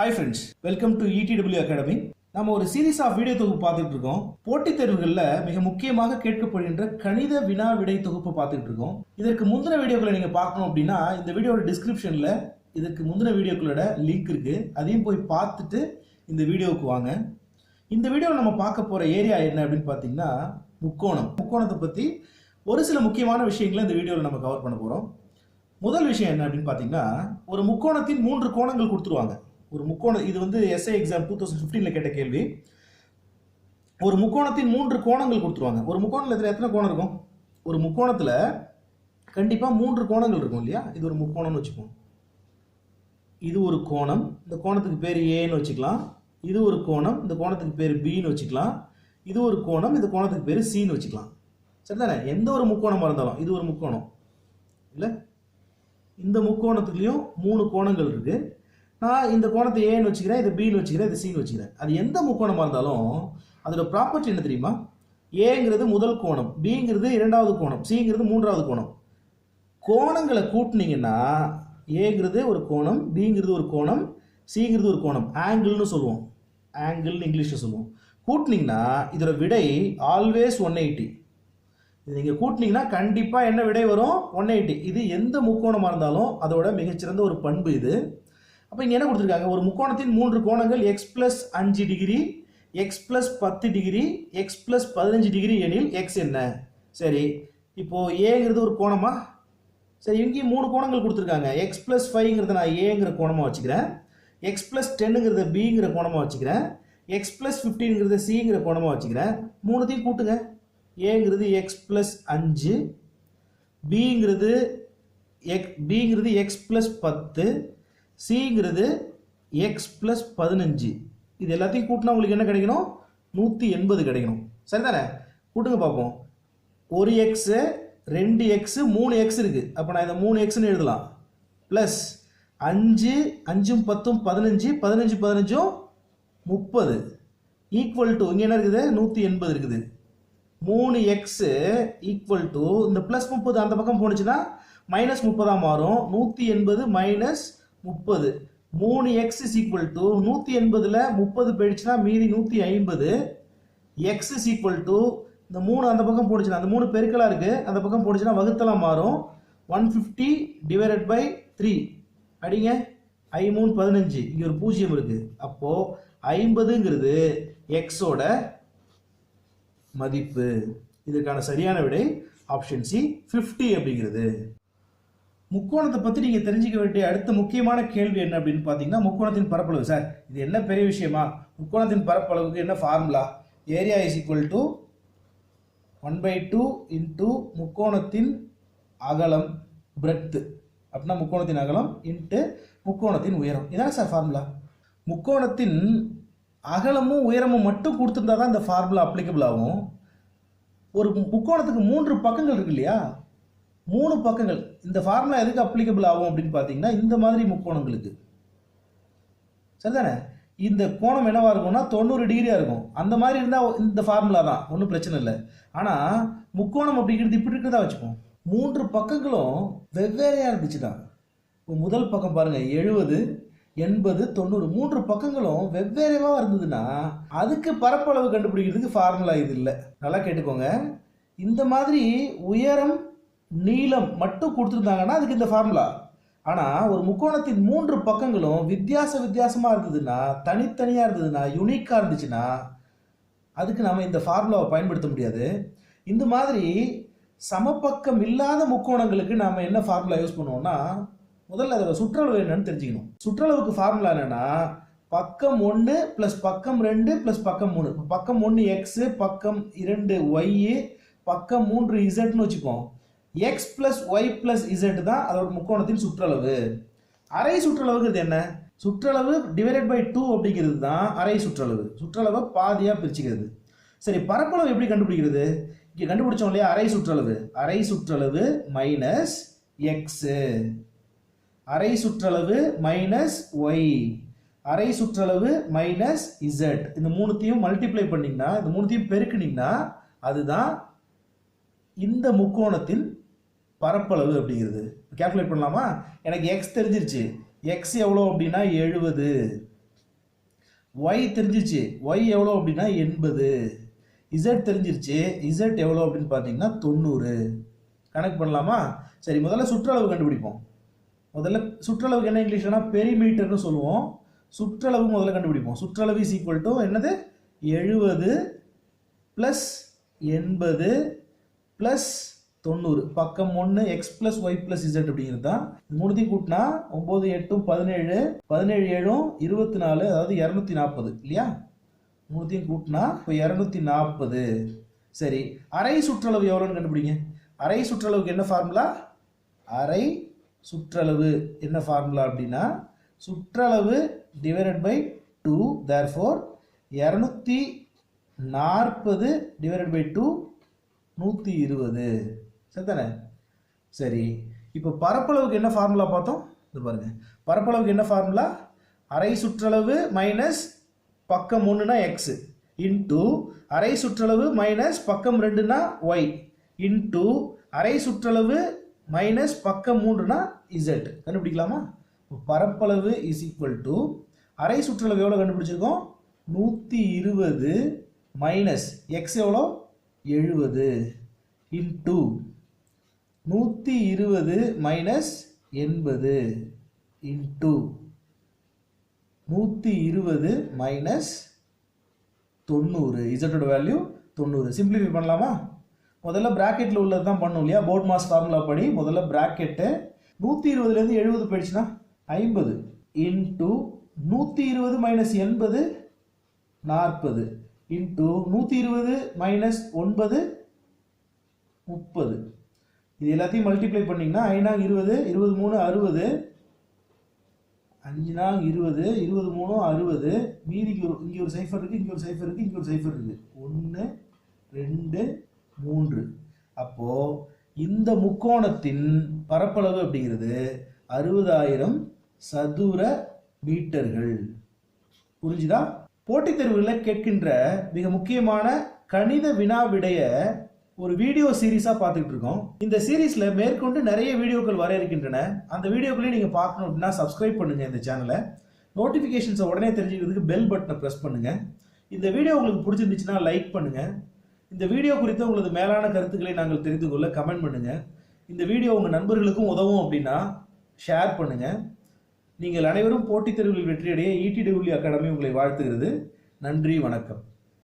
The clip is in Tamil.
Hi friends, welcome to ETW Academy. நம்ம ஒரு சீரிஸ் ஆஃப் வீடியோ தொகுப்பு பார்த்துட்டு இருக்கோம். போட்டித் தேர்வுகளில் மிக முக்கியமாக கேட்கப்படுகின்ற கணித வினா விடை தொகுப்பு பார்த்துட்டு இருக்கோம். இதற்கு முந்தின வீடியோக்களை நீங்க பார்க்கணும் அப்படின்னா இந்த வீடியோட டிஸ்கிரிப்ஷன்ல இதற்கு முந்தின வீடியோக்களோட லிங்க் இருக்கு. அதையும் போய் பார்த்துட்டு இந்த வீடியோவுக்கு வாங்க. இந்த வீடியோவில் நம்ம பார்க்க போற ஏரியா என்ன அப்படின்னு பார்த்தீங்கன்னா முக்கோணத்தை பத்தி ஒரு சில முக்கியமான விஷயங்களை இந்த வீடியோவில் நம்ம கவர் பண்ண போறோம். முதல் விஷயம் என்ன அப்படின்னு பார்த்தீங்கன்னா ஒரு முக்கோணத்தின் 3 கோணங்கள் கொடுத்துருவாங்க. ஒரு முக்கோணம், இது வந்து எஸ்ஐ எக்ஸாம் 2015 கேட்ட கேள்வி. ஒரு முக்கோணத்தின் 3 கோணங்கள் கொடுத்துருவாங்க. ஒரு முக்கோணத்தில் எத்தனை கோணம் இருக்கும்? ஒரு முக்கோணத்தில் கண்டிப்பாக 3 கோணங்கள் இருக்கும் இல்லையா? இது ஒரு முக்கோணம்னு வச்சுப்போம். இது ஒரு கோணம், இந்த கோணத்துக்கு பேர் ஏன்னு வச்சுக்கலாம். இது ஒரு கோணம், இந்த கோணத்துக்கு பேர் பின்னு வச்சுக்கலாம். இது ஒரு கோணம், இந்த கோணத்துக்கு பேர் சின்னு வச்சுக்கலாம். சரிதானே? எந்த ஒரு முக்கோணமாக இருந்தாலும் இது ஒரு முக்கோணம் இல்லை? இந்த முக்கோணத்துலேயும் 3 கோணங்கள் இருக்கு. நான் இந்த கோணத்தை ஏன்னு வச்சுக்கிறேன், இதை பின்னு வச்சுக்கிறேன், இதை சின்னு வச்சுக்கிறேன். அது எந்த முக்கோணமாக இருந்தாலும் அதோட ப்ராப்பர்ட்டி என்ன தெரியுமா? ஏங்கிறது முதல் கோணம், பிங்கிறது இரண்டாவது கோணம், சிங்கிறது மூன்றாவது கோணம். கோணங்களை கூட்டினீங்கன்னா ஏங்கிறது ஒரு கோணம், பிங்கிறது ஒரு கோணம், சிங்கிறது ஒரு கோணம். ஆங்கிள்னு சொல்லுவோம், ஆங்கிள்னு இங்கிலீஷில் சொல்லுவோம். கூட்டினீங்கன்னா இதோட விடை ஆல்வேஸ் 180. இது நீங்கள் கூட்டினீங்கன்னா கண்டிப்பாக என்ன விடை வரும்? 180. இது எந்த முக்கோணமாக இருந்தாலும் அதோட மிகச்சிறந்த ஒரு பண்பு இது. அப்போ இங்கே என்ன கொடுத்துருக்காங்க? ஒரு முக்கோணத்தின் 3 கோணங்கள் x + 5 degree, x + 10 degree, x + 15 degree எனில் x என்ன? சரி, இப்போ ஏங்கிறது ஒரு கோணமா? சரி, இங்கேயும் 3 கோணங்கள் கொடுத்துருக்காங்க. x + 5ங்கிறத நான் ஏங்கிற கோணமாக வச்சுக்கிறேன், x + 10ங்கிறத பிங்கிற கோணமாக வச்சுக்கிறேன், x + 15ங்கிறத சிங்கிற கோணமாக வச்சுக்கிறேன். மூணுத்தையும் கூட்டுங்க. ஏங்கிறது x + 5, பிங்கிறது x + 10, சிங்கிறது x + 15. இது எல்லாத்தையும் கூட்டினா உங்களுக்கு என்ன கிடைக்கணும்? 180 கிடைக்கணும். சரிதானே? கூட்டுங்க பார்ப்போம். 1x, 2x, 3x இருக்கு. அப்போ நான் இதை 3xன்னு எழுதலாம். ப்ளஸ் 5, 5ம் 10ம் 15, 15 15ம் 30 ஈக்குவல் டு இங்கே என்ன இருக்குது? 180 இருக்குது. 3x ஈக்குவல் டு இந்த ப்ளஸ் 30 அந்த பக்கம் போனுச்சுன்னா மைனஸ் 30 மாறும். 180 minus 30. 3x is equal to 180ல 30 போயிடுச்சுன்னா மீதி 150. x is equal to இந்த 3 அந்த பக்கம் போடுச்சுன்னா அந்த 3 பெருக்கலா இருக்கு, அந்த பக்கம் போடுச்சுன்னா வகுத்தலா மாறும். 150 divided by 3 அடிங்க. 5 3 15, இங்க ஒரு 0 இருக்கு. அப்போ 50ங்கிறது x ஓட மதிப்பு. இதற்கான சரியான விடை ஆப்ஷன் சி 50 அப்படிங்கிறது. முக்கோணத்தை பற்றி நீங்கள் தெரிஞ்சுக்க வேண்டிய அடுத்த முக்கியமான கேள்வி என்ன அப்படின்னு பார்த்தீங்கன்னா முக்கோணத்தின் பரப்பளவு. சார், இது என்ன பெரிய விஷயமா? முக்கோணத்தின் பரப்பளவுக்கு என்ன formula? Area is equal to 1/2 into முக்கோணத்தின் அகலம் பிரெத்து. அப்படின்னா முக்கோணத்தின் அகலம் இன்ட்டு முக்கோணத்தின் உயரம். இதான் சார் ஃபார்முலா. முக்கோணத்தின் அகலமும் உயரமும் மட்டும் கொடுத்துருந்தா தான் இந்த ஃபார்முலா அப்ளிகபிள் ஆகும். ஒரு முக்கோணத்துக்கு 3 பக்கங்கள் இருக்கு இல்லையா? 3 பக்கங்கள். இந்த ஃபார்முலா எதுக்கு அப்ளிகபிள் ஆகும் அப்படின்னு பார்த்தீங்கன்னா இந்த மாதிரி முக்கோணங்களுக்கு. சரிதானே? இந்த கோணம் என்னவா இருக்கும்னா 90 டிகிரியா இருக்கும். அந்த மாதிரி இருந்தால் இந்த ஃபார்முலா தான், ஒன்றும் பிரச்சனை இல்லை. ஆனால் முக்கோணம் அப்படிங்கிறது இப்படி இருக்கிறதா வச்சுப்போம். 3 பக்கங்களும் வெவ்வேறையா இருந்துச்சுன்னா, முதல் பக்கம் பாருங்க 70, 80, 90 3 பக்கங்களும் வெவ்வேறவா இருந்ததுன்னா அதுக்கு பரப்பளவு கண்டுபிடிக்கிறதுக்கு ஃபார்முலா இது இல்லை. நல்லா கேட்டுக்கோங்க. இந்த மாதிரி உயரம் நீளம் மட்டும் கொடுத்துருந்தாங்கன்னா அதுக்கு இந்த ஃபார்முலா. ஆனால் ஒரு முக்கோணத்தின் 3 பக்கங்களும் வித்தியாசமாக இருந்ததுன்னா, தனித்தனியாக இருந்ததுன்னா, யூனிக்காக இருந்துச்சுன்னா அதுக்கு நாம் இந்த ஃபார்முலாவை பயன்படுத்த முடியாது. இந்த மாதிரி சமபக்கம் இல்லாத முக்கோணங்களுக்கு நாம் என்ன ஃபார்முலா யூஸ் பண்ணுவோம்னா, முதல்ல அதோட சுற்றளவு என்னன்னு தெரிஞ்சுக்கணும். சுற்றளவுக்கு ஃபார்முலா என்னன்னா பக்கம் 1 ப்ளஸ் பக்கம் 2 ப்ளஸ் பக்கம் 3. பக்கம் 1 x, பக்கம் 2 y, பக்கம் 3 zன்னு வச்சுப்போம். x plus y plus z தான் அதோட முக்கோணத்தின் சுற்றளவு. அரை சுற்றளவுங்கிறது என்ன? சுற்றளவு டிவைடட் பை 2 அப்படிங்கிறது தான் அரை சுற்றளவு. சுற்றளவை பாதியா பிரிச்சுக்கிறது. சரி, பரப்பளவு எப்படி கண்டுபிடிக்கிறது? இங்கே கண்டுபிடிச்சோம் இல்லையா? அரை சுற்றளவு. அரை சுற்றளவு மைனஸ் x, அரை சுற்றளவு மைனஸ் y, அரை சுற்றளவு மைனஸ் z. இந்த மூணுத்தையும் மல்டிப்ளை பண்ணீங்கன்னா, இந்த மூணுத்தையும் பெருக்குனீங்கன்னா அதுதான் இந்த முக்கோணத்தின் பரப்பளவு அப்படிங்கிறது. கால்குலேட் பண்ணலாமா? எனக்கு x தெரிஞ்சிருச்சு. x எவ்வளோ அப்படின்னா 70. ஒய் தெரிஞ்சிருச்சு, ஒய் எவ்வளோ அப்படின்னா 80. இசட் தெரிஞ்சிருச்சு, இசட் எவ்வளோ அப்படின்னு பார்த்தீங்கன்னா 90. கனெக்ட் பண்ணலாமா? சரி, முதல்ல சுற்றளவு கண்டுபிடிப்போம். முதல்ல சுற்றளவுக்கு என்ன இங்கிலீஷ்னா பெரிமீட்டர்னு சொல்லுவோம். சுற்றளவு முதல்ல கண்டுபிடிப்போம். சுற்றளவு இஸ் ஈக்குவல் டு என்னது 70 ப்ளஸ் 80 ப்ளஸ் 90. பக்கம் 1 X plus Y plus Z அப்படிங்கிறது தான். மூணுத்தையும் கூட்டினா 9 8 17 17 7 24, அதாவது 240 இல்லையா? மூணுத்தையும் கூட்டினா இப்போ 240. சரி, அரை சுற்றளவு எவ்வளோன்னு கண்டுபிடிங்க. அரை சுற்றளவுக்கு என்ன ஃபார்முலா? அரை சுற்றளவு என்ன ஃபார்முலா அப்படின்னா சுற்றளவு divided by 2, therefore 240 divided by 2 120. சரிதானே? சரி, இப்போ பரப்பளவுக்கு என்ன ஃபார்முலா பார்த்தோம்? இது பாருங்க, பரப்பளவுக்கு என்ன ஃபார்முலா? அரை சுற்றளவு மைனஸ் பக்கம் 1னா எக்ஸ் இன்டூ அரை சுற்றளவு மைனஸ் பக்கம் 2னா ஒய் இன்டூ அரை சுற்றளவு மைனஸ் பக்கம் 3னா இசட். கண்டுபிடிக்கலாமா? பரப்பளவு இஸ் ஈக்குவல் டு அரை சுற்றளவு எவ்வளோ கண்டுபிடிச்சிருக்கோம்? 120 மைனஸ் எக்ஸ் எவ்வளோ 70 இன்டூ 120 மைனஸ் 80 இன்டூ 120 மைனஸ் 90. இசட்டோட வேல்யூ 90. சிம்பிளிஃபை பண்ணலாமா? முதல்ல பிராக்கெட்டில் உள்ளது தான் பண்ணும் இல்லையா? போர்ட் மாஸ் ஃபார்முலா படி முதல்ல பிராக்கெட்டு 120லேருந்து 70 போயிடுச்சுன்னா 50 இன்டூ 120 மைனஸ் 80 40 இன்டூ 120 மைனஸ் 9 30. இது எல்லாத்தையும் மல்டிப்ளை பண்ணிங்கன்னா 5 20 23 60, 5 20 23 60, மீதிக்கு இங்கே ஒரு சைஃபர் இருக்குது, இங்கே ஒரு சைஃபர் இருக்குது, இங்கே ஒரு சைஃபர் இருக்குது. 1 2 3. அப்போது இந்த முக்கோணத்தின் பரப்பளவு அப்படிங்கிறது 60,000 சதுர மீட்டர்கள். புரிஞ்சுதா? போட்டித் தேர்வுகளில் கேட்கின்ற மிக முக்கியமான கணித வினா விடைய ஒரு வீடியோ சீரீஸாக பார்த்துக்கிட்டு இருக்கோம். இந்த சீரீஸில் மேற்கொண்டு நிறைய வீடியோக்கள் வர இருக்கின்றன. அந்த வீடியோக்களையும் நீங்கள் பார்க்கணும் அப்படின்னா சப்ஸ்கிரைப் பண்ணுங்கள் இந்த சேனலை. நோட்டிஃபிகேஷன்ஸை உடனே தெரிஞ்சுக்கிறதுக்கு பெல் பட்டனை ப்ரெஸ் பண்ணுங்கள். இந்த வீடியோ உங்களுக்கு பிடிச்சிருந்துச்சுன்னா லைக் பண்ணுங்கள். இந்த வீடியோ குறித்த உங்களது மேலான கருத்துக்களை நாங்கள் தெரிந்து கொள்ள கமெண்ட் பண்ணுங்கள். இந்த வீடியோ உங்கள் நண்பர்களுக்கும் உதவும் அப்படின்னா ஷேர் பண்ணுங்கள். நீங்கள் அனைவரும் போட்டித் தேர்வுகளில் வெற்றியடைய ETW அகாடமி உங்களை வாழ்த்துகிறது. நன்றி, வணக்கம்.